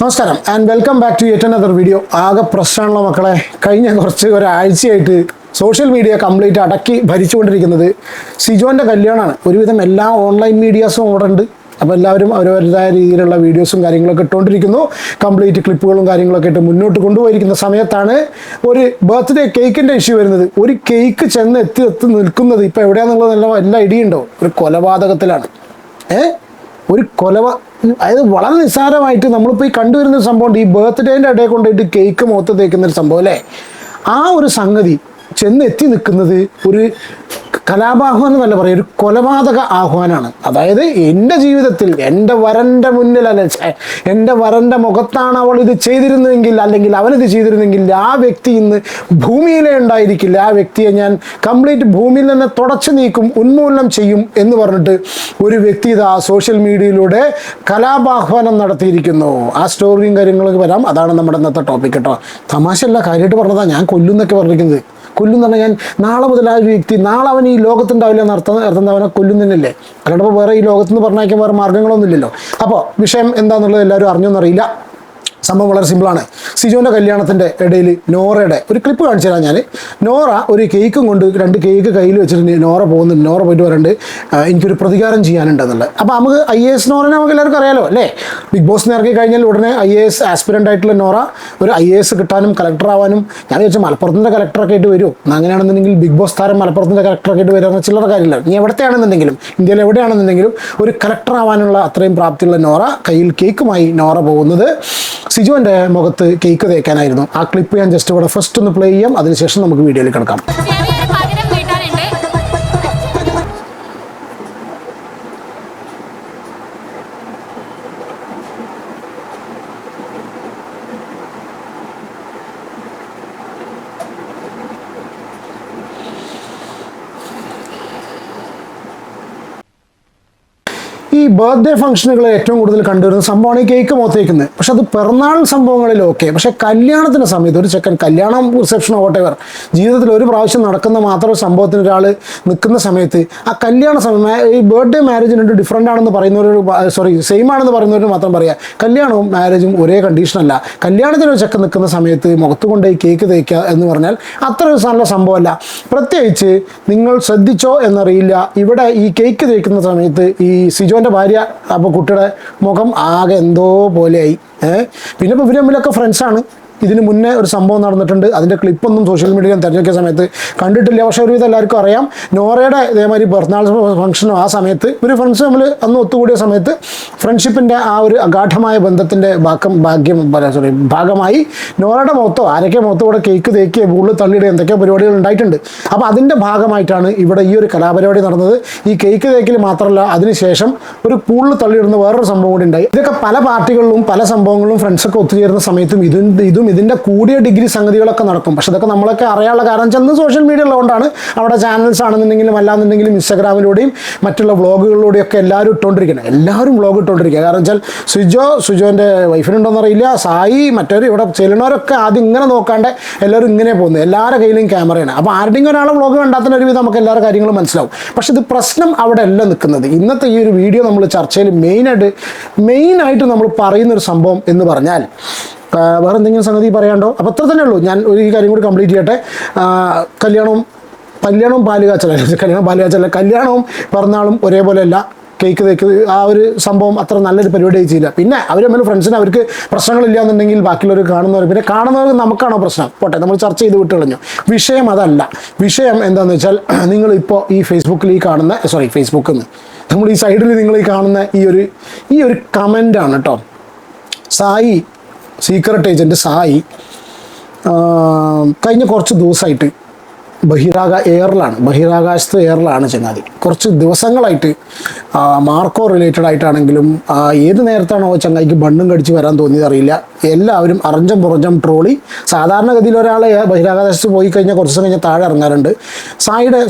നമസ്കാരം and welcome back to yet another video. ആകെ പ്രശ്നമുള്ള മക്കളെ, കഴിഞ്ഞ ഒരാഴ്ചയായിട്ട് സോഷ്യൽ മീഡിയ കംപ്ലീറ്റ് അടക്കി ഭരിച്ചുകൊണ്ടിരിക്കുന്നത് സിജോൻ്റെ കല്യാണമാണ്. ഒരുവിധം എല്ലാ ഓൺലൈൻ മീഡിയാസും അവിടെ ഉണ്ട്. അപ്പോൾ എല്ലാവരും അവരവരുടേതായ രീതിയിലുള്ള വീഡിയോസും കാര്യങ്ങളൊക്കെ ഇട്ടുകൊണ്ടിരിക്കുന്നു. കംപ്ലീറ്റ് ക്ലിപ്പുകളും കാര്യങ്ങളൊക്കെ ഇട്ട് മുന്നോട്ട് കൊണ്ടുപോയിരിക്കുന്ന സമയത്താണ് ഒരു ബർത്ത്ഡേ കേക്കിൻ്റെ ഇഷ്യൂ വരുന്നത്. ഒരു കേക്ക് എത്തി നിൽക്കുന്നത് ഇപ്പോൾ എവിടെയാണെന്നുള്ളത് എല്ലാ ഐഡിയ ഉണ്ടോ? ഒരു കൊലപാതകത്തിലാണ്. ഒരു അതായത് വളരെ നിസ്സാരമായിട്ട് നമ്മളിപ്പോൾ ഈ കണ്ടുവരുന്ന സംഭവം, ഈ ബർത്ത്ഡേൻ്റെ ഇടയിൽ കൊണ്ടുപോയിട്ട് കേക്ക് മുഖത്ത് തേക്കുന്നൊരു സംഭവം അല്ലേ. ആ ഒരു സംഗതി എത്തി നിൽക്കുന്നത് ഒരു കലാപാഹ്വാനം എന്നല്ല പറയുക, ഒരു കൊലപാതക ആഹ്വാനമാണ്. അതായത് എൻ്റെ ജീവിതത്തിൽ എൻ്റെ വരൻ്റെ മുന്നിലല്ല, എൻ്റെ വരൻ്റെ മുഖത്താണ് അവൾ ഇത് ചെയ്തിരുന്നെങ്കിൽ, അല്ലെങ്കിൽ അവനിത് ചെയ്തിരുന്നെങ്കിൽ ആ വ്യക്തി ഇന്ന് ഭൂമിയിലേ ഉണ്ടായിരിക്കില്ല. ആ വ്യക്തിയെ ഞാൻ കംപ്ലീറ്റ് ഭൂമിയിൽ നിന്ന് തുടച്ചു നീക്കും, ഉന്മൂലനം ചെയ്യും എന്ന് പറഞ്ഞിട്ട് ഒരു വ്യക്തി ഇതാ സോഷ്യൽ മീഡിയയിലൂടെ കലാപാഹ്വാനം നടത്തിയിരിക്കുന്നു. ആ സ്റ്റോറിയും കാര്യങ്ങളൊക്കെ വരാം. അതാണ് നമ്മുടെ ഇന്നത്തെ ടോപ്പിക് കേട്ടോ. തമാശയല്ല, കാര്യമായിട്ട് പറഞ്ഞതാണ്. ഞാൻ കൊല്ലുന്നൊക്കെ പറഞ്ഞിരിക്കുന്നത്. കൊല്ലുന്ന പറഞ്ഞാൽ ഞാൻ നാളെ മുതൽ ആ ഒരു വ്യക്തി നാളെ അവൻ ഈ ലോകത്തുണ്ടാവില്ല എന്നർത്ഥം അവനെ കൊല്ലുന്നില്ലല്ലേ. അല്ലാണ്ട് വേറെ ഈ ലോകത്തുനിന്ന് പറഞ്ഞയക്കാൻ വേറെ മാർഗ്ഗങ്ങളൊന്നും ഇല്ലല്ലോ. അപ്പോൾ വിഷയം എന്താണെന്നുള്ളത് എല്ലാവരും അറിഞ്ഞോന്നറിയില്ല. സംഭവം വളരെ സിമ്പിളാണ്. സിജോൻ്റെ കല്യാണത്തിൻ്റെ ഇടയിൽ നോറയുടെ ഒരു ക്ലിപ്പ് കാണിച്ചു തരാം ഞാൻ. നോറ ഒരു കേക്കും കൊണ്ട് 2 കേക്ക് കയ്യിൽ വെച്ചിട്ട് നോറ പോകുന്നുണ്ട്. നോറ പോയിട്ട് പറയുന്നുണ്ട് എനിക്കൊരു പ്രതികാരം ചെയ്യാനുണ്ടെന്നുള്ളത്. അപ്പോൾ നമുക്ക് IAS നോറനെ നമുക്ക് എല്ലാവർക്കും അറിയാലോ അല്ലേ. ബിഗ് ബോസിന് ഇറക്കി കഴിഞ്ഞാൽ ഉടനെ IAS ആസ്പിരൻ്റ് ആയിട്ടുള്ള നോറ ഒരു IAS കിട്ടാനും കളക്ടർ ആവാനും, ഞാൻ വിചാരിച്ചാൽ മലപ്പുറത്തിൻ്റെ കളക്ടറൊക്കെ ആയിട്ട് വരും. അങ്ങനെയാണെന്നുണ്ടെങ്കിൽ ബിഗ് ബോസ് താരം മലപ്പുറത്തിൻ്റെ കളക്ടറൊക്കെ ആയിട്ട് വരുന്ന ചില്ലറ കാര്യമില്ല. ഇനി എവിടത്തെയാണെന്നുണ്ടെങ്കിലും, ഇന്ത്യയിൽ എവിടെയാണെന്നുണ്ടെങ്കിലും ഒരു കളക്ടർ ആവാനുള്ള അത്രയും പ്രാപ്തിയുള്ള നോറ കയ്യിൽ കേക്കുമായി നോറ പോകുന്നത് സിജോൻ്റെ മുഖത്ത് കേക്ക് തേക്കാനായിരുന്നു. ആ ക്ലിപ്പ് ഞാൻ ജസ്റ്റ് ഇവിടെ ഫസ്റ്റ് ഒന്ന് പ്ലേ ചെയ്യാം. അതിനുശേഷം നമുക്ക് വീഡിയോയിൽ കിടക്കാം. ഈ ബർത്ത്ഡേ ഫംഗ്ഷനുകൾ ഏറ്റവും കൂടുതൽ കണ്ടുവരുന്ന സംഭവമാണ് ഈ കേക്ക് മുഖത്തേക്കുന്നത്. പക്ഷെ അത് പിറന്നാൾ സംഭവങ്ങളിൽ ഓക്കെ. പക്ഷെ കല്യാണത്തിൻ്റെ സമയത്ത് ഒരു ചെക്കൻ കല്യാണം, റിസപ്ഷനോ വോട്ടെവർ ജീവിതത്തിൽ ഒരു പ്രാവശ്യം നടക്കുന്ന മാത്രം സംഭവത്തിന് ഒരാൾ നിൽക്കുന്ന സമയത്ത് ആ കല്യാണ സമയം, ഈ ബർത്ത്ഡേ മാരേജിന് ഡിഫറൻ്റ് ആണെന്ന് പറയുന്നവർ സെയിം ആണെന്ന് പറയുന്നവർ മാത്രം പറയുക. കല്യാണവും മാരേജും ഒരേ കണ്ടീഷനല്ല. കല്യാണത്തിന് ഒരു ചെക്കൻ നിൽക്കുന്ന സമയത്ത് മുഖത്ത് കൊണ്ടുപോയി കേക്ക് തേക്കുക എന്ന് പറഞ്ഞാൽ അത്ര നല്ല സംഭവമല്ല. പ്രത്യേകിച്ച് നിങ്ങൾ ശ്രദ്ധിച്ചോ എന്നറിയില്ല, ഇവിടെ ഈ കേക്ക് തേക്കുന്ന സമയത്ത് ഈ സിജോൻ്റെ ഭാര്യ, അപ്പോൾ കുട്ടിയുടെ മുഖം ആകെ എന്തോ പോലെയായി. പിന്നെ ഇപ്പോൾ ഇവർ തമ്മിലൊക്കെ ഫ്രണ്ട്സാണ്. ഇതിന് മുന്നേ ഒരു സംഭവം നടന്നിട്ടുണ്ട്. അതിൻ്റെ ക്ലിപ്പൊന്നും സോഷ്യൽ മീഡിയയിൽ തിരഞ്ഞെടുക്കുന്ന സമയത്ത് കണ്ടിട്ടില്ല. പക്ഷേ ഒരുവിധം എല്ലാവർക്കും അറിയാം. നോറയുടെ ഇതേമാതിരി പിറന്നാൾ ഫംഗ്ഷനോ ആ സമയത്ത് ഒരു ഫ്രണ്ട്സ് തമ്മിൽ അന്ന് ഒത്തുകൂടിയ സമയത്ത് ഫ്രണ്ട്ഷിപ്പിൻ്റെ ആ ഒരു അഗാഠമായ ബന്ധത്തിൻ്റെ ഭാഗമായി നോറയുടെ മുഖത്തോ ആരൊക്കെ മുഖത്തോ കൂടെ കേക്ക് തേക്കുക, പൂളിൽ തള്ളിയിടുക, എന്തൊക്കെയോ പരിപാടികൾ ഉണ്ടായിട്ടുണ്ട്. അപ്പോൾ അതിൻ്റെ ഭാഗമായിട്ടാണ് ഇവിടെ ഈ ഒരു കലാപരിപാടി നടന്നത്. ഈ കേക്ക് തേക്കിൽ മാത്രമല്ല, അതിനുശേഷം ഒരു പൂളിൽ തള്ളിയിടുന്ന വേറൊരു സംഭവം കൂടി ഉണ്ടായി. ഇതൊക്കെ പല പാർട്ടികളിലും പല സംഭവങ്ങളിലും ഫ്രണ്ട്സൊക്കെ ഒത്തുചേരുന്ന സമയത്തും ഇതും ഇതിൻ്റെ കൂടിയ ഡിഗ്രി സംഗതികളൊക്കെ നടക്കും. പക്ഷെ ഇതൊക്കെ നമ്മളൊക്കെ അറിയാനുള്ള കാരണം ചെന്ന് സോഷ്യൽ മീഡിയ ഉള്ളതുകൊണ്ടാണ്. അവിടെ ചാനൽസ് ആണെന്നുണ്ടെങ്കിലും അല്ലാന്നുണ്ടെങ്കിലും ഇൻസ്റ്റാഗ്രാമിലൂടെയും മറ്റുള്ള വ്ളോഗുകളിലൂടെയും ഒക്കെ എല്ലാവരും ഇട്ടുകൊണ്ടിരിക്കണം. എല്ലാവരും വ്ളോഗ് ഇട്ടുകൊണ്ടിരിക്കുക. കാരണം വെച്ചാൽ സിജോൻ്റെ വൈഫിനുണ്ടോയെന്ന് അറിയില്ല, സായി മറ്റൊരു ഇവിടെ ചെല്ലുന്നവരൊക്കെ ആദ്യം ഇങ്ങനെ നോക്കാണ്ട് എല്ലാവരും ഇങ്ങനെ പോകുന്നത്. എല്ലാവരുടെ കയ്യിലും ക്യാമറയാണ്. അപ്പോൾ ആരുടെയും ഒരാളെ വ്ളോഗ് കണ്ടാൽ ഒരുവിധം നമുക്ക് എല്ലാവരുടെ കാര്യങ്ങളും മനസ്സിലാവും. പക്ഷെ ഇത് പ്രശ്നം അവിടെ അല്ല നിൽക്കുന്നത്. ഇന്നത്തെ ഈ ഒരു വീഡിയോ നമ്മൾ ചർച്ചയിൽ മെയിനായിട്ട് നമ്മൾ പറയുന്നൊരു സംഭവം എന്ന് പറഞ്ഞാൽ വേറെ എന്തെങ്കിലും സംഗതി പറയാണ്ടോ? അപ്പോൾ അത്ര തന്നെ ഉള്ളൂ. ഞാൻ ഒരു കാര്യം കൂടി കംപ്ലീറ്റ് ചെയ്യട്ടെ. കല്യാണവും പിറന്നാളും ഒരേപോലെ അല്ല. കേക്ക് തേക്ക് ആ ഒരു സംഭവം അത്ര നല്ലൊരു പരിപാടി ചെയ്യില്ല. പിന്നെ അവർ തമ്മിൽ ഫ്രണ്ട്സിന് അവർക്ക് പ്രശ്നങ്ങളില്ല എന്നുണ്ടെങ്കിൽ ബാക്കിയുള്ളവർ കാണുന്നവർക്ക് നമുക്കാണോ പ്രശ്നം? പോട്ടെ, നമ്മൾ ചർച്ച ചെയ്ത് വിട്ട് കളഞ്ഞു. വിഷയം അതല്ല. വിഷയം എന്താണെന്ന് വെച്ചാൽ, നിങ്ങളിപ്പോൾ ഈ ഫേസ്ബുക്കിൽ ഫേസ്ബുക്കിൽ നിന്ന് നമ്മൾ ഈ സൈഡിൽ നിങ്ങൾ ഈ കാണുന്ന ഈ ഒരു കമൻ്റാണ് കേട്ടോ. സായി, സീക്രട്ട് ഏജൻറ്റ് സായി കഴിഞ്ഞ കുറച്ച് ദിവസമായിട്ട് ബഹിരാകാശത്ത് എയറിലാണ് ചങ്ങാതി. കുറച്ച് ദിവസങ്ങളായിട്ട് മാർക്കോ റിലേറ്റഡ് ആയിട്ടാണെങ്കിലും ഏത് നേരത്താണോ ചങ്ങായിക്ക് ബണ്ണും കടിച്ച് വരാൻ തോന്നിയത് അറിയില്ല. എല്ലാവരും അറിഞ്ഞം പുറഞ്ഞം ട്രോളി. സാധാരണഗതിയിൽ ഒരാൾ ബഹിരാകാശത്ത് പോയി കഴിഞ്ഞാൽ കുറച്ച് ദിവസം കഴിഞ്ഞാൽ താഴെ ഇറങ്ങാറുണ്ട്. സായിയുടെ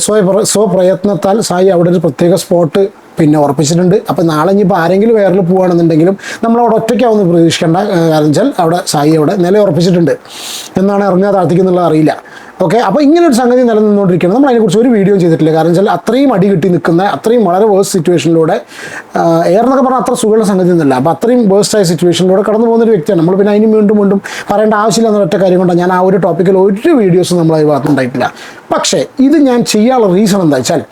സ്വപ്രയത്നത്താൽ സായി അവിടെ ഒരു പ്രത്യേക സ്പോട്ട് പിന്നെ ഉറപ്പിച്ചിട്ടുണ്ട്. അപ്പോൾ നാളെ ഇനിയിപ്പോൾ ആരെങ്കിലും എയറിൽ പോവുകയാണെന്നുണ്ടെങ്കിലും നമ്മളവിടെ ഒറ്റയ്ക്കാവുന്ന പ്രതീക്ഷിക്കേണ്ട. കാരണം വെച്ചാൽ അവിടെ സായി അവിടെ നില ഉറപ്പിച്ചിട്ടുണ്ട്. എന്നാണ് ഇറങ്ങാൻ താഴ്ത്തിക്കുന്നുള്ളത് അറിയില്ല. ഓക്കെ, അപ്പോൾ ഇങ്ങനെ ഒരു സംഗതി നിലനിന്നുകൊണ്ടിരിക്കുകയാണ്. നമ്മൾ അതിനെക്കുറിച്ച് ഒരു വീഡിയോ ചെയ്തിട്ടില്ല. കാരണം വെച്ചാൽ അത്രയും അടി കിട്ടി നിൽക്കുന്ന, അത്രയും വളരെ വേഴ്സ്റ്റ് സിറ്റുവേഷനിലൂടെ, എയർ എന്നൊക്കെ പറഞ്ഞാൽ അത്ര സുഖമുള്ള സംഗതി ഒന്നുമില്ല. അപ്പോൾ അത്രയും വേഴ്സ്റ്റായ സിറ്റുവേഷനിലൂടെ കടന്നു പോകുന്നൊരു വ്യക്തിയാണ്. നമ്മൾ പിന്നെ അതിന് വീണ്ടും പറയേണ്ട ആവശ്യമില്ല എന്ന ഒറ്റ കാര്യം കൊണ്ടാണ് ഞാൻ ആ ഒരു ടോപ്പിക്കിൽ ഒരു വീഡിയോസും നമ്മൾ അതിൽ ഭാഗത്തുണ്ടായിട്ടില്ല. പക്ഷേ ഇത് ഞാൻ ചെയ്യാനുള്ള റീസൺ എന്താ വെച്ചാൽ,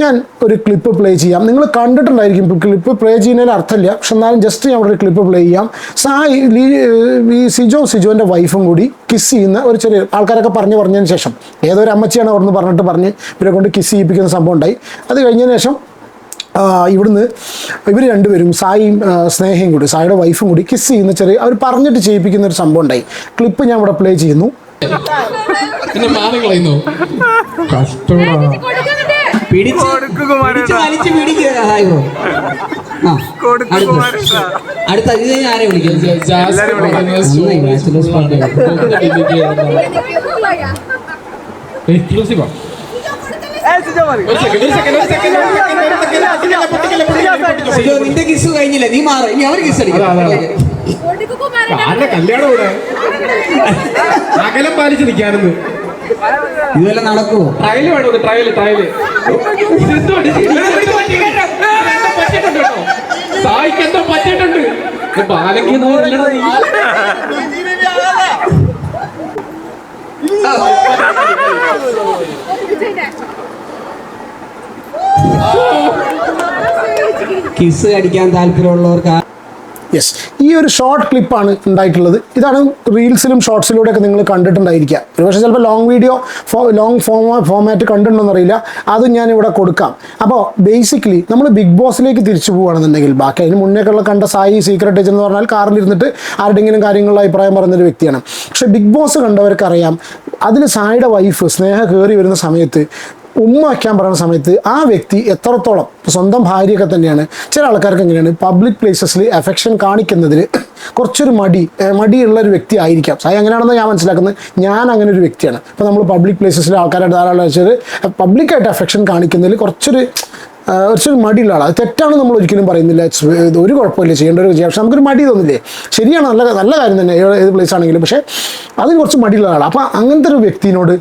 ഞാൻ ഒരു ക്ലിപ്പ് പ്ലേ ചെയ്യാം. നിങ്ങൾ കണ്ടിട്ടുണ്ടായിരിക്കും, ക്ലിപ്പ് പ്ലേ ചെയ്യുന്നതിൽ അർത്ഥമില്ല, പക്ഷെ എന്നാലും ജസ്റ്റ് ഞാൻ ഒരു ക്ലിപ്പ് പ്ലേ ചെയ്യാം. ഈ സിജോൻ്റെ വൈഫും കൂടി കിസ് ചെയ്യുന്ന ഒരു ചെറിയ ആൾക്കാരൊക്കെ പറഞ്ഞതിന് ശേഷം, ഏതൊരു അമ്മച്ചിയാണ് അവിടുന്ന് പറഞ്ഞ് ഇവരെ കൊണ്ട് കിസ് ചെയ്യിപ്പിക്കുന്ന സംഭവം ഉണ്ടായി. അത് കഴിഞ്ഞതിന് ശേഷം ഇവിടുന്ന് ഇവർ രണ്ടുപേരും സായിയും സ്നേഹയും കൂടി, സായിയുടെ വൈഫും കൂടി കിസ് ചെയ്യുന്ന ചെറിയ അവർ പറഞ്ഞിട്ട് ചെയ്യിപ്പിക്കുന്ന ഒരു സംഭവം ഉണ്ടായി. ക്ലിപ്പ് ഞാൻ ഇവിടെ പ്ലേ ചെയ്യുന്നു. അടുത്ത ആരെ വിളിക്കും? നിന്റെ കിസ് കഴിഞ്ഞില്ല, നീ മാറി, ഇനി അവർ കിസ് അടിക്കും. കല്യാണം ഇവിടെ അകലം പാലിച്ച് നിൽക്കാനെന്ന് ഇതെല്ലാം നടക്കുമോ? ട്രയല് വേണം, ട്രയല് സായിക്ക് എന്തോ പറ്റിയിട്ടുണ്ട്. ബാലയ്ക്ക് കിസ് അടിക്കാൻ താല്പര്യമുള്ളവർക്ക് യെസ്, ഈ ഒരു ഷോർട്ട് ക്ലിപ്പാണ് ഉണ്ടായിട്ടുള്ളത്. ഇതാണ് റീൽസിലും ഷോർട്സിലൂടെയൊക്കെ നിങ്ങൾ കണ്ടിട്ടുണ്ടായിരിക്കുക. ഒരുപക്ഷെ ചിലപ്പോൾ ലോങ് വീഡിയോ ഫോമാറ്റ് കണ്ടിട്ടുണ്ടോയെന്നറിയില്ല, അതും ഞാൻ ഇവിടെ കൊടുക്കാം. അപ്പോൾ ബേസിക്കലി നമ്മൾ ബിഗ് ബോസിലേക്ക് തിരിച്ചു പോവുകയാണെന്നുണ്ടെങ്കിൽ, ബാക്കി അതിന് മുന്നേക്കുള്ള കണ്ട സായി സീക്രട്ട് ഏജന്റ് എന്ന് പറഞ്ഞാൽ കാറിലിരുന്നിട്ട് ആരുടെങ്കിലും കാര്യങ്ങളുടെ അഭിപ്രായം പറയുന്നൊരു വ്യക്തിയാണ്. പക്ഷേ ബിഗ് ബോസ് കണ്ടവർക്കറിയാം, അതിൽ സായിയുടെ വൈഫ് സ്നേഹ കയറി വരുന്ന സമയത്ത്, ഉമ്മ വയ്ക്കാൻ പറയുന്ന സമയത്ത് ആ വ്യക്തി എത്രത്തോളം സ്വന്തം ഭാര്യയൊക്കെ തന്നെയാണ്. ചില ആൾക്കാർക്ക് എങ്ങനെയാണ് പബ്ലിക് പ്ലേസസിൽ അഫെക്ഷൻ കാണിക്കുന്നതിൽ കുറച്ചൊരു മടിയുള്ളൊരു വ്യക്തി ആയിരിക്കാം. സായി അങ്ങനെയാണെന്ന് ഞാൻ മനസ്സിലാക്കുന്നത്. ഞാൻ അങ്ങനെ ഒരു വ്യക്തിയാണ്. ഇപ്പോൾ നമ്മൾ പബ്ലിക് പ്ലേസസിൽ ആൾക്കാരായിട്ട് ധാരാളം വെച്ചാൽ പബ്ലിക്കായിട്ട് അഫെക്ഷൻ കാണിക്കുന്നതിൽ കുറച്ചൊരു മടിയുള്ള ആളാണ്. അത് തെറ്റാണ് നമ്മൾ ഒരിക്കലും പറയുന്നില്ല. ഒരു കുഴപ്പമില്ല, ചെയ്യേണ്ട ഒരു ചെയ്യാം. പക്ഷെ നമുക്കൊരു മടി തോന്നില്ലേ? ശരിയാണ്, നല്ല കാര്യം തന്നെ ഏത് പ്ലേസ് ആണെങ്കിലും. പക്ഷേ അതിന് കുറച്ച് മടിയുള്ള ആളാണ്. അപ്പോൾ അങ്ങനത്തെ ഒരു വ്യക്തിനോട്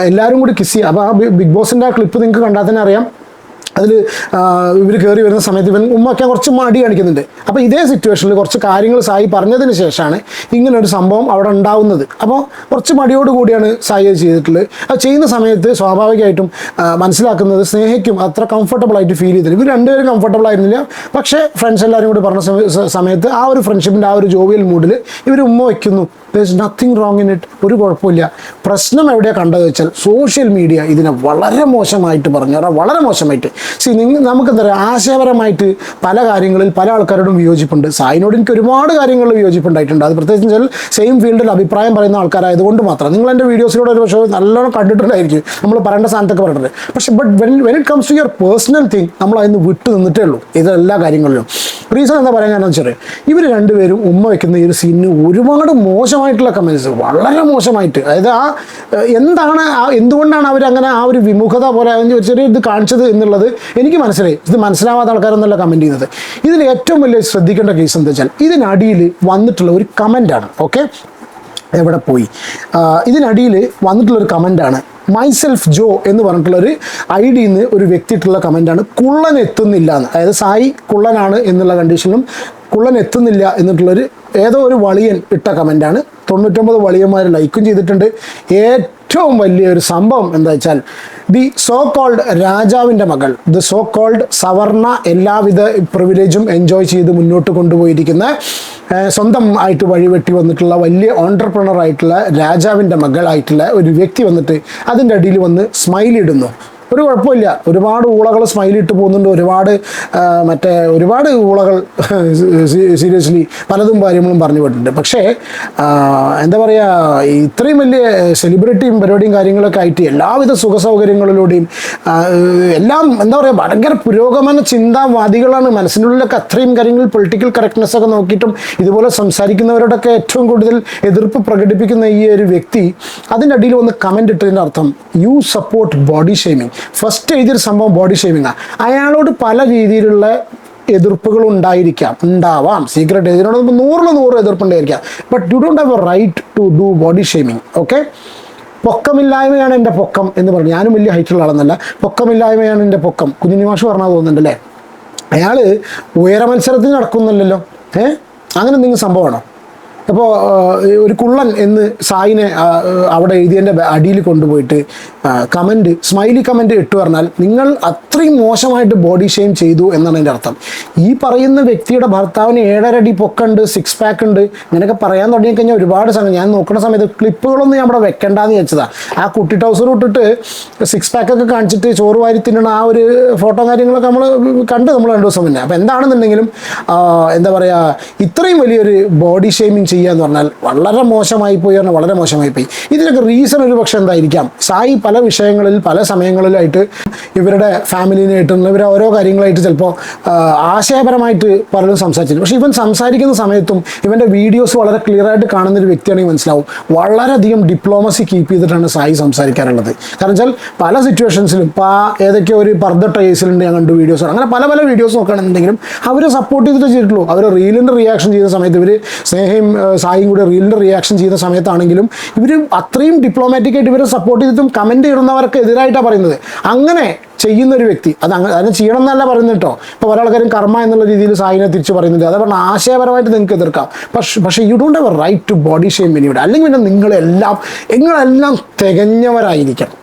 എല്ലാവരും കൂടി കിസ് ചെയ്യുക. അപ്പോൾ ആ ബിഗ് ബോസിൻ്റെ ആ ക്ലിപ്പ് നിങ്ങൾക്ക് കണ്ടാൽ തന്നെ അറിയാം. അതിൽ ഇവർ കയറി വരുന്ന സമയത്ത് ഇവൻ ഉമ്മയ്ക്കാൻ കുറച്ച് മടി കാണിക്കുന്നുണ്ട്. അപ്പോൾ ഇതേ സിറ്റുവേഷനിൽ കുറച്ച് കാര്യങ്ങൾ സായി പറഞ്ഞതിന് ശേഷമാണ് ഇങ്ങനൊരു സംഭവം അവിടെ ഉണ്ടാവുന്നത്. അപ്പോൾ കുറച്ച് മടിയോട് കൂടിയാണ് സായി അത് ചെയ്തിട്ടുള്ളത്. അത് ചെയ്യുന്ന സമയത്ത് സ്വാഭാവികമായിട്ടും മനസ്സിലാക്കുന്നത് സ്നേഹിക്കും അത്ര കംഫർട്ടബിൾ ആയിട്ട് ഫീൽ ചെയ്തില്ല. ഇവർ രണ്ടുപേരും കംഫർട്ടബിൾ ആയിരുന്നില്ല. പക്ഷേ ഫ്രണ്ട്സ് എല്ലാവരും കൂടി പറഞ്ഞ സമയത്ത് ആ ഒരു ഫ്രണ്ട്ഷിപ്പിൻ്റെ ആ ഒരു ജോവിയൽ മൂഡിൽ ഇവർ ഉമ്മ വയ്ക്കുന്നു. There is nothing wrong in it. ഒരു കുഴപ്പമില്ല. പ്രശ്നം എവിടെയാണ് കണ്ടത് വെച്ചാൽ, സോഷ്യൽ മീഡിയ ഇതിനെ വളരെ മോശമായിട്ട് പറഞ്ഞു, വളരെ മോശമായിട്ട്. നമുക്കെന്താ പറയുക, ആശയപരമായിട്ട് പല കാര്യങ്ങളിൽ പല ആൾക്കാരോടും വിയോജിപ്പുണ്ട്. സായിനോട് എനിക്ക് ഒരുപാട് കാര്യങ്ങളിൽ വിയോജിപ്പുണ്ടായിട്ടുണ്ട്. അത് പ്രത്യേകിച്ച് വെച്ചാൽ സെയിം ഫീൽഡിൽ അഭിപ്രായം പറയുന്ന ആൾക്കാരായതുകൊണ്ട് മാത്രം. നിങ്ങൾ എൻ്റെ വീഡിയോസിലൂടെ ഒരു പക്ഷേ നല്ലോണം കണ്ടിട്ടുണ്ടായിരിക്കും, നമ്മൾ പറയേണ്ട സ്ഥാനത്തൊക്കെ പറഞ്ഞിട്ടുണ്ട്. പക്ഷേ when it comes to your personal thing, നമ്മൾ അതിന് വിട്ട് നിന്നിട്ടേ ഉള്ളൂ ഇതെല്ലാ കാര്യങ്ങളിലും. റീസൺ എന്താ പറയാൻ കാരണം വെച്ചാൽ, ഇവർ രണ്ടുപേരും ഉമ്മ വയ്ക്കുന്ന ഈ ഒരു സീനിന് ഒരുപാട് മോശമായിട്ടുള്ള കമൻസ്, വളരെ മോശമായിട്ട്. അതായത് എന്തുകൊണ്ടാണ് അവരങ്ങനെ ആ ഒരു വിമുഖത പോലെ ചെറിയ ഇത് കാണിച്ചത് എന്നുള്ളത് എനിക്ക് മനസ്സിലായി. ഇത് മനസ്സിലാവാത്ത ആൾക്കാരൊന്നുമല്ല കമൻറ്റ് ചെയ്യുന്നത്. ഇതിൽ ഏറ്റവും വലിയ ശ്രദ്ധിക്കേണ്ട കേസ് എന്താ വെച്ചാൽ, ഇതിനടിയിൽ വന്നിട്ടുള്ള ഒരു കമൻ്റാണ്. ഓക്കെ, എവിടെ പോയി, ഇതിനടിയിൽ വന്നിട്ടുള്ളൊരു കമൻ്റാണ്. മൈസെൽഫ് ജോ എന്ന് പറഞ്ഞിട്ടുള്ളൊരു ഐഡിയിൽ നിന്ന് ഒരു വ്യക്തി ഇട്ടുള്ള കമൻ്റാണ്. കുള്ളൻ എത്തുന്നില്ല എന്ന്. അതായത് സായി കുള്ളനാണ് എന്നുള്ള കണ്ടീഷനിലും കുള്ളൻ എത്തുന്നില്ല എന്നിട്ടുള്ളൊരു ഏതോ ഒരു വളിയൻ ഇട്ട കമൻ്റാണ്. 99 വളിയന്മാർ ലൈക്കും ചെയ്തിട്ടുണ്ട്. ഏറ്റവും വലിയൊരു സംഭവം എന്താ വെച്ചാൽ, ദി സോ കോൾഡ് രാജാവിൻ്റെ മകൾ, ദി സോ കോൾഡ് സവർണ, എല്ലാവിധ പ്രിവിലേജും എൻജോയ് ചെയ്ത് മുന്നോട്ട് കൊണ്ടുപോയിരിക്കുന്ന, സ്വന്തം ആയിട്ട് വഴിവെട്ടി വന്നിട്ടുള്ള വലിയ ഓൺട്രപ്രണർ ആയിട്ടുള്ള രാജാവിൻ്റെ മകളായിട്ടുള്ള ഒരു വ്യക്തി വന്നിട്ട് അതിൻ്റെ അടിയിൽ വന്ന് സ്മൈൽ ഇടുന്നു. ഒരു കുഴപ്പമില്ല. ഒരുപാട് ഊളകൾ സ്മൈലിട്ട് പോകുന്നുണ്ട്. ഒരുപാട് ഊളകൾ സീരിയസ്ലി പലതും കാര്യങ്ങളും പറഞ്ഞു വിട്ടിട്ടുണ്ട്. പക്ഷേ എന്താ പറയുക, ഇത്രയും വലിയ സെലിബ്രിറ്റിയും പരിപാടിയും കാര്യങ്ങളൊക്കെ ആയിട്ട് എല്ലാവിധ സുഖ സൗകര്യങ്ങളിലൂടെയും എല്ലാം എന്താ പറയുക, ഭയങ്കര പുരോഗമന ചിന്താവാദികളാണ്. മനസ്സിനുള്ളിലൊക്കെ അത്രയും കാര്യങ്ങൾ പൊളിറ്റിക്കൽ കറക്റ്റ്നെസ് ഒക്കെ നോക്കിയിട്ടും ഇതുപോലെ സംസാരിക്കുന്നവരോടൊക്കെ ഏറ്റവും കൂടുതൽ എതിർപ്പ് പ്രകടിപ്പിക്കുന്ന ഈ ഒരു വ്യക്തി അതിൻ്റെ അടിയിൽ വന്ന് കമൻ്റ് ഇട്ടതിൻ്റെ അർത്ഥം, you support body shaming. First എഴുതിയൊരു സംഭവം ബോഡി ഷേമിങ്ങാണ്. അയാളോട് പല രീതിയിലുള്ള എതിർപ്പുകൾ ഉണ്ടാവാം. സീക്രട്ട് ഏജന്റിനോട് 100 എതിർപ്പുണ്ടായിരിക്കാം. But you don't have a right to do body shaming. Okay, പൊക്കമില്ലായ്മയാണ് എൻ്റെ പൊക്കം എന്ന് പറഞ്ഞു. ഞാനും വലിയ ഹൈറ്റുള്ള ആളെന്നല്ല. പൊക്കമില്ലായ്മയാണ് എൻ്റെ പൊക്കം. കുഞ്ഞുമാഷ് പറഞ്ഞാൽ തോന്നുന്നുണ്ടല്ലേ. അയാൾ ഉയര മത്സരത്തിന് നടക്കുന്നില്ലല്ലോ. അങ്ങനെ എന്തെങ്കിലും സംഭവമാണോ? അപ്പോൾ ഒരു കുള്ളൻ എന്ന് സായിനെ അവിടെ എഴുതിയതിൻ്റെ അടിയിൽ കൊണ്ടുപോയിട്ട് കമൻറ്റ്, സ്മൈലി കമൻറ്റ് ഇട്ട് പറഞ്ഞാൽ നിങ്ങൾ അത്രയും മോശമായിട്ട് ബോഡി ഷെയിം ചെയ്തു എന്നാണ് എൻ്റെ അർത്ഥം. ഈ പറയുന്ന വ്യക്തിയുടെ ഭർത്താവിന് 7.5 അടി പൊക്കുണ്ട്, 6 പാക്ക് ഉണ്ട്, ഇങ്ങനെയൊക്കെ പറയാൻ തുടങ്ങിക്കഴിഞ്ഞാൽ ഒരുപാട് സമയം ഞാൻ നോക്കുന്ന സമയത്ത് ക്ലിപ്പുകളൊന്നും ഞാൻ അവിടെ വെക്കണ്ടെന്ന് വെച്ചതാണ്. ആ കുട്ടി ടൗസർ ഇട്ടിട്ട് 6 പാക്കൊക്കെ കാണിച്ചിട്ട് ചോറ് വാരി തിന്നണ ആ ഒരു ഫോട്ടോ കാര്യങ്ങളൊക്കെ നമ്മൾ കണ്ട് നമ്മൾ 2 ദിവസം മുന്നേ. അപ്പോൾ എന്താണെന്നുണ്ടെങ്കിലും എന്താ പറയുക, ഇത്രയും വലിയൊരു ബോഡി ഷെയ്മിങ് ചെയ്യാന്ന് പറഞ്ഞാൽ വളരെ മോശമായി പോയി, പറഞ്ഞാൽ വളരെ മോശമായി പോയി. ഇതിനൊക്കെ റീസൺ ഒരു പക്ഷേ എന്തായിരിക്കാം, സായി പല വിഷയങ്ങളിൽ പല സമയങ്ങളിലായിട്ട് ഇവരുടെ ഫാമിലിനായിട്ടും ഇവരെ ഓരോ കാര്യങ്ങളായിട്ട് ചിലപ്പോൾ ആശയപരമായിട്ട് പലരും സംസാരിച്ചിട്ടുണ്ട്. പക്ഷേ ഇവൻ സംസാരിക്കുന്ന സമയത്തും ഇവൻ്റെ വീഡിയോസ് വളരെ ക്ലിയർ ആയിട്ട് കാണുന്നൊരു വ്യക്തിയാണെങ്കിൽ മനസ്സിലാവും വളരെയധികം ഡിപ്ലോമസി കീപ്പ് ചെയ്തിട്ടാണ് സായി സംസാരിക്കാറുള്ളത്. കാരണം വെച്ചാൽ പല സിറ്റുവേഷൻസിലും ഇപ്പോൾ ഏതൊക്കെ ഒരു പർദ്ദ കേസിലുണ്ട് ഞാൻ കണ്ടു വീഡിയോസ്, അങ്ങനെ പല പല വീഡിയോസ് നോക്കുകയാണെന്നുണ്ടെങ്കിലും അവരെ സപ്പോർട്ട് ചെയ്തിട്ട് ചെയ്തിട്ടുള്ളൂ. അവർ റീലിൻ്റെ റിയാക്ഷൻ ചെയ്ത സമയത്ത് ഇവർ സ്നേഹയും സായിയും കൂടി റീലിൻ്റെ റിയാക്ഷൻ ചെയ്യുന്ന സമയത്താണെങ്കിലും ഇവർ അത്രയും ഡിപ്ലോമാറ്റിക് ആയിട്ട് ഇവരെ സപ്പോർട്ട് ചെയ്തിട്ടും കമൻറ്റ് ഇടുന്നവർക്ക് എതിരായിട്ടാണ് പറയുന്നത്. അങ്ങനെ ചെയ്യുന്ന ഒരു വ്യക്തി അതിനെ ചെയ്യണം എന്നല്ല പറയുന്നത് കേട്ടോ. ഇപ്പോൾ പല ആൾക്കാരും കർമ്മ എന്നുള്ള രീതിയിൽ സായിനെ തിരിച്ച് പറയുന്നുണ്ട്. അത് പറഞ്ഞാൽ ആശയപരമായിട്ട് നിങ്ങൾക്ക് എതിർക്കാം. പക്ഷേ you don't have a right to body shame anywhere. അല്ലെങ്കിൽ പിന്നെ നിങ്ങളെല്ലാം തികഞ്ഞവരായിരിക്കണം.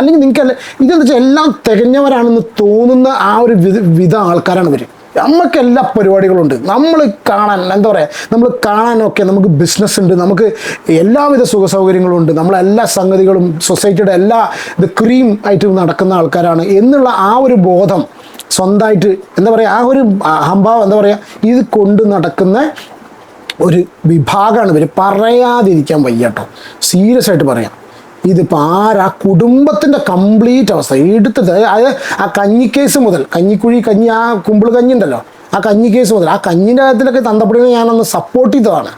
അല്ലെങ്കിൽ നിങ്ങൾക്കല്ല ഇതെന്ന് വെച്ചാൽ എല്ലാം തികഞ്ഞവരാണെന്ന് തോന്നുന്ന ആ ഒരു വിധ ആൾക്കാരാണ് ഇവർ. നമുക്ക് എല്ലാ പരിപാടികളുണ്ട്, നമ്മൾ കാണാൻ എന്താ പറയുക, നമ്മൾ കാണാനൊക്കെ നമുക്ക് ബിസിനസ് ഉണ്ട്, നമുക്ക് എല്ലാവിധ സുഖ സൗകര്യങ്ങളും ഉണ്ട്, നമ്മളെല്ലാ സംഗതികളും സൊസൈറ്റിയുടെ എല്ലാ ഇത് ക്രീം ആയിട്ട് നടക്കുന്ന ആൾക്കാരാണ് എന്നുള്ള ആ ഒരു ബോധം സ്വന്തമായിട്ട് എന്താ പറയുക, ആ ഒരു അഹംഭാവം എന്താ പറയുക, ഇത് കൊണ്ട് നടക്കുന്ന ഒരു വിഭാഗമാണ് ഇവർ. പറയാതിരിക്കാൻ വയ്യ കേട്ടോ, സീരിയസ് ആയിട്ട് പറയാം. ഇതിപ്പോൾ ആ കുടുംബത്തിൻ്റെ കംപ്ലീറ്റ് അവസ്ഥ എടുത്തത്, അത് ആ കഞ്ഞിക്കേസ് മുതൽ കഞ്ഞി ആ കുമ്പിൾ കഞ്ഞി ഉണ്ടല്ലോ, ആ കഞ്ഞി കേസ് മുതൽ ആ കഞ്ഞിൻ്റെ കാര്യത്തിലൊക്കെ തന്തപ്പടിനെ ഞാനൊന്ന് സപ്പോർട്ട് ചെയ്തതാണ്.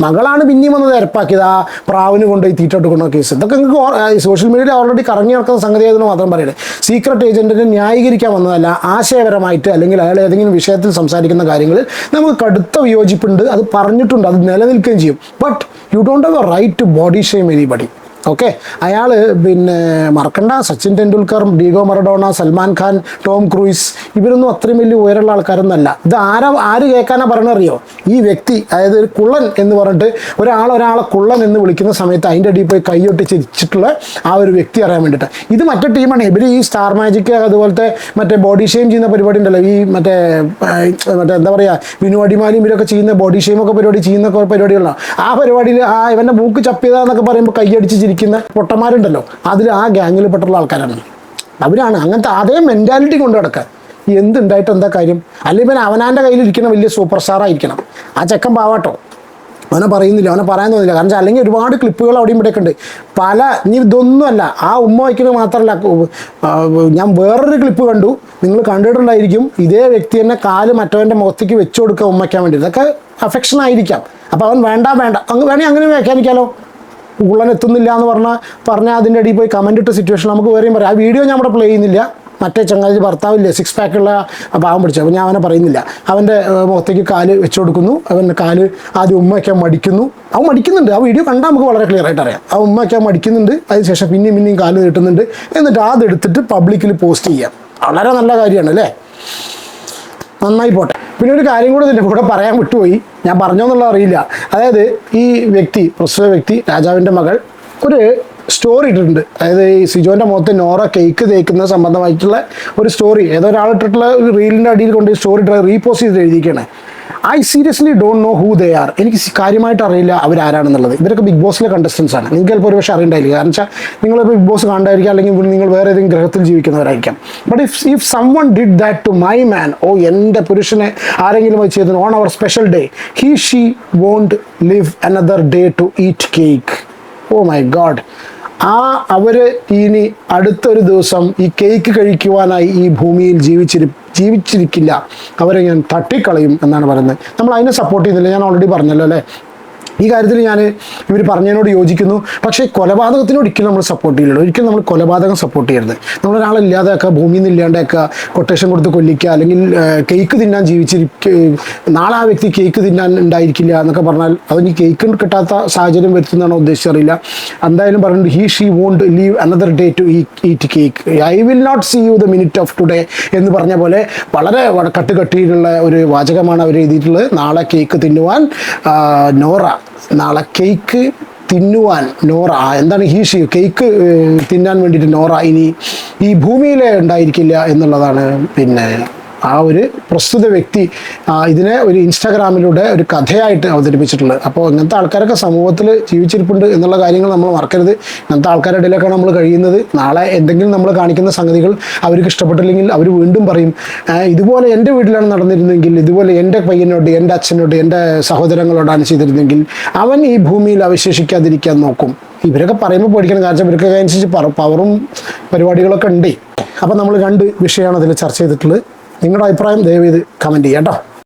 മകളാണ് പിന്നെയും വന്നത് ഇരപ്പാക്കിയത്, ആ പ്രാവിന് കൊണ്ടുപോയി തീറ്റോട്ട് കൊണ്ടുപോയ കേസ്. ഇതൊക്കെ നിങ്ങൾക്ക് സോഷ്യൽ മീഡിയയിൽ ഓൾറെഡി കറങ്ങി നടക്കുന്ന സംഗതി ആയതുകൊണ്ട് മാത്രം പറയുന്നത്. സീക്രട്ട് ഏജൻറ്റിനെ ന്യായീകരിക്കാൻ വന്നതല്ല, ആശയപരമായിട്ട് അല്ലെങ്കിൽ അയാൾ ഏതെങ്കിലും വിഷയത്തിൽ സംസാരിക്കുന്ന കാര്യങ്ങളിൽ നമുക്ക് കടുത്ത വിയോജിപ്പുണ്ട്, അത് പറഞ്ഞിട്ടുണ്ട്, അത് നിലനിൽക്കുകയും ചെയ്യും. But you don't have a right to body shame anybody. Okay, അയാൾ പിന്നെ മറക്കണ്ട, Sachin Tendulkar, Diego Maradona, Salman Khan, Tom Cruise, ഇവരൊന്നും അത്രയും വലിയ ഉയരമുള്ള ആൾക്കാരൊന്നല്ല. ഇത് ആര് കേൾക്കാനാണ് പറയണറിയോ? ഈ വ്യക്തി, അതായത് ഒരു കുള്ളൻ എന്ന് പറഞ്ഞിട്ട് ഒരാളെ കുള്ളൻ എന്ന് വിളിക്കുന്ന സമയത്ത് അതിൻ്റെ അടിയിൽ പോയി കൈയൊട്ടി ചിരിച്ചിട്ടുള്ള ആ ഒരു വ്യക്തി അറിയാൻ വേണ്ടിയിട്ട്. ഇത് മറ്റേ ടീമാണ്. ഇവർ ഈ സ്റ്റാർ മാജിക് അതുപോലത്തെ മറ്റേ ബോഡി ഷെയിം ചെയ്യുന്ന പരിപാടി ഉണ്ടല്ലോ, ഈ മറ്റേ എന്താ പറയുക, വിനു അടിമാലിയും ഇവരൊക്കെ ചെയ്യുന്ന ബോഡി ഷെയിമൊക്കെ പരിപാടി ചെയ്യുന്ന പരിപാടികളാണ്. ആ പരിപാടിയിൽ ഇവൻ്റെ മൂക്ക് ചപ്പിയതാന്നൊക്കെ പറയുമ്പോൾ കൈയടിച്ച് ചിരിക്കുന്ന പൊട്ടന്മാരുണ്ടല്ലോ, അതിൽ ആ ഗ്യാങ്ങിൽ പെട്ടുള്ള ആൾക്കാരാണ്. അവരാണ് അങ്ങനത്തെ അതേ മെൻറ്റാലിറ്റി കൊണ്ട് നടക്കുക. എന്തുണ്ടായിട്ട് എന്താ കാര്യം? അല്ലെങ്കിൽ പിന്നെ അവനാൻ്റെ കയ്യിലിരിക്കുന്ന വലിയ സൂപ്പർ സ്റ്റാർ ആയിരിക്കണം. ആ ചെക്കൻ പാവാട്ടോ, അവനെ പറയുന്നില്ല, അവനെ പറയാൻ തോന്നില്ല. കാരണം അല്ലെങ്കിൽ ഒരുപാട് ക്ലിപ്പുകൾ അവിടെയും ഇവിടെയൊക്കെ ഉണ്ട്. ഇനി ഇതൊന്നുമല്ല, ആ ഉമ്മ വയ്ക്കുന്നത് മാത്രമല്ല, ഞാൻ വേറൊരു ക്ലിപ്പ് കണ്ടു, നിങ്ങൾ കണ്ടിട്ടുണ്ടായിരിക്കും. ഇതേ വ്യക്തി തന്നെ കാല് മറ്റവൻ്റെ മുഖത്തേക്ക് വെച്ചു കൊടുക്കുക ഉമ്മയ്ക്കാൻ വേണ്ടി. ഇതൊക്കെ അഫെക്ഷൻ ആയിരിക്കാം. അപ്പോൾ അവൻ വേണ്ട വേണമെങ്കിൽ അങ്ങനെ വ്യാഖ്യാനിക്കാമല്ലോ. ഉള്ളൻ എത്തുന്നില്ല എന്ന് പറഞ്ഞാൽ അതിൻ്റെ അടിയിൽ പോയി കമൻ്റ് ഇട്ട സിറ്റുവേഷൻ നമുക്ക് വേറെയും പറയാം. ആ വീഡിയോ ഞാൻ അവിടെ പ്ലേ ചെയ്യുന്നില്ല. മറ്റേ ചങ്ങാതി ഭർത്താവില്ലേ 6 പാക്കുള്ള പാവം പിടിച്ചു, അപ്പോൾ ഞാൻ അവനെ പറയുന്നില്ല. അവൻ്റെ മുഖത്തേക്ക് കാല് വെച്ചു കൊടുക്കുന്നു, അവൻ്റെ കാല് ആദ്യം ഉമ്മ വയ്ക്കാൻ മടിക്കുന്നു. അവൻ മടിക്കുന്നുണ്ട്, ആ വീഡിയോ കണ്ടാൽ നമുക്ക് വളരെ ക്ലിയർ ആയിട്ട് അറിയാം. ആ ഉമ്മ വയ്ക്കാൻ മടിക്കുന്നുണ്ട്, അതിനുശേഷം പിന്നെയും കാല് നീട്ടുന്നുണ്ട്. എന്നിട്ട് അതെടുത്തിട്ട് പബ്ലിക്കിൽ പോസ്റ്റ് ചെയ്യാം. വളരെ നല്ല കാര്യമാണ് അല്ലേ, നന്നായി പോട്ടെ. പിന്നെ ഒരു കാര്യം കൂടെ ഇതിൻ്റെ കൂടെ പറയാൻ വിട്ടുപോയി, ഞാൻ പറഞ്ഞോന്നുള്ളത് അറിയില്ല. അതായത് ഈ വ്യക്തി, പ്രസ്തുത വ്യക്തി, രാജാവിൻ്റെ മകൾ, ഒരു സ്റ്റോറി ഇട്ടിട്ടുണ്ട്. അതായത് ഈ സിജോൻ്റെ മുഖത്ത് നോറ കേക്ക് തേക്കുന്ന സംബന്ധമായിട്ടുള്ള ഒരു സ്റ്റോറി ഏതോ ഒരാളിട്ടിട്ടുള്ള ഒരു റീലിൻ്റെ അടിയിൽ കൊണ്ട് സ്റ്റോറി ഇട്ട് റീപോസ്റ്റ് ചെയ്ത് എഴുതിയിരിക്കുകയാണ്. I seriously don't know who they are. എനിക്ക് കാര്യമായിട്ട് അറിയില്ല അവരാരാണെന്നുള്ളത്. ഇവരൊക്കെ ബിഗ് ബോസിലെ കണ്ടസ്റ്റൻസ് ആണ്. നിങ്ങൾക്ക് ചിലപ്പോൾ ഒരു പക്ഷേ അറിയണ്ടായിരിക്കും. കാരണം വെച്ചാൽ നിങ്ങളിപ്പോൾ ബിഗ് ബോസ് കണ്ടായിരിക്കും, അല്ലെങ്കിൽ നിങ്ങൾ വേറെ ഏതെങ്കിലും ഗ്രഹത്തിൽ ജീവിക്കുന്നവരായിരിക്കാം. But if someone did that to my man, എൻ്റെ പുരുഷനെ ആരെങ്കിലും അത് ചെയ്തു on our special day, she won't live another day to eat cake. Oh my god. അവർ ഇനി അടുത്തൊരു ദിവസം ഈ കേക്ക് കഴിക്കുവാനായി ഈ ഭൂമിയിൽ ജീവിച്ചിരിക്കില്ല. അവരെ ഞാൻ തട്ടിക്കളയും എന്നാണ് പറയുന്നത്. നമ്മൾ അതിനെ സപ്പോർട്ട് ചെയ്യുന്നില്ല, ഞാൻ ഓൾറെഡി പറഞ്ഞല്ലോ അല്ലേ. ഈ കാര്യത്തിൽ ഞാൻ ഇവർ പറഞ്ഞതിനോട് യോജിക്കുന്നു. പക്ഷേ കൊലപാതകത്തിന് ഒരിക്കലും നമ്മൾ സപ്പോർട്ട് ചെയ്യില്ല. ഒരിക്കലും നമ്മൾ കൊലപാതകം സപ്പോർട്ട് ചെയ്യരുത്. നമ്മളൊരാളെ ഇല്ലാതാക്കുക, ഭൂമിയിൽ നിന്ന് ഇല്ലാണ്ടാക്കുക, കൊട്ടേഷൻ കൊടുത്ത് കൊല്ലിക്കുക, അല്ലെങ്കിൽ കേക്ക് തിന്നാൻ നാളെ ആ വ്യക്തി കേക്ക് തിന്നാൻ ഉണ്ടായിരിക്കില്ല എന്നൊക്കെ പറഞ്ഞാൽ അതിന് കേക്ക് കിട്ടാത്ത സാഹചര്യം വരുത്തുന്നതാണോ ഉദ്ദേശിച്ചറിയില്ല. എന്തായാലും പറഞ്ഞിട്ട് she won't leave another day to eat cake, I will not see you the minute of today എന്ന് പറഞ്ഞ പോലെ വളരെ കട്ടുകട്ടിയുള്ള ഒരു വാചകമാണ് അവർ എഴുതിയിട്ടുള്ളത്. നാളെ കേക്ക് തിന്നുവാൻ നാളെ കേക്ക് തിന്നുവാൻ നോറ, എന്താണ് കേക്ക് തിന്നാൻ വേണ്ടിയിട്ട് നോറ ഇനി ഈ ഭൂമിയിലെ ഉണ്ടായിരിക്കില്ല എന്നുള്ളതാണ് പിന്നെ ആ ഒരു പ്രസ്തുത വ്യക്തി ഇതിനെ ഒരു ഇൻസ്റ്റാഗ്രാമിലൂടെ ഒരു കഥയായിട്ട് അവതരിപ്പിച്ചിട്ടുള്ളത്. അപ്പോൾ ഇങ്ങനത്തെ ആൾക്കാരൊക്കെ സമൂഹത്തിൽ ജീവിച്ചിരിപ്പുണ്ട് എന്നുള്ള കാര്യങ്ങൾ നമ്മൾ മറക്കരുത്. ഇങ്ങനത്തെ ആൾക്കാരുടെ ഇടയിലൊക്കെയാണ് നമ്മൾ കഴിയുന്നത്. നാളെ എന്തെങ്കിലും നമ്മൾ കാണിക്കുന്ന സംഗതികൾ അവർക്ക് ഇഷ്ടപ്പെട്ടില്ലെങ്കിൽ അവർ വീണ്ടും പറയും, ഇതുപോലെ എൻ്റെ വീട്ടിലാണ് നടന്നിരുന്നെങ്കിൽ, ഇതുപോലെ എൻ്റെ പയ്യനോട്, എൻ്റെ അച്ഛനോട്, എൻ്റെ സഹോദരങ്ങളോടാണ് ചെയ്തിരുന്നെങ്കിൽ അവൻ ഈ ഭൂമിയിൽ അവശേഷിക്കാതിരിക്കാൻ നോക്കും. ഇവരൊക്കെ പറയുമ്പോൾ പേടിക്കണം. കാരണം ഇവർക്കൊക്കെ അനുസരിച്ച് പവറും പരിപാടികളൊക്കെ ഉണ്ട്. അപ്പോൾ നമ്മൾ 2 വിഷയമാണ് അതിൽ ചർച്ച ചെയ്തിട്ടുള്ളത്. നിങ്ങളുടെ അഭിപ്രായം ദയവ് ചെയ്ത് കമൻറ്റ് ചെയ്യാം കേട്ടോ.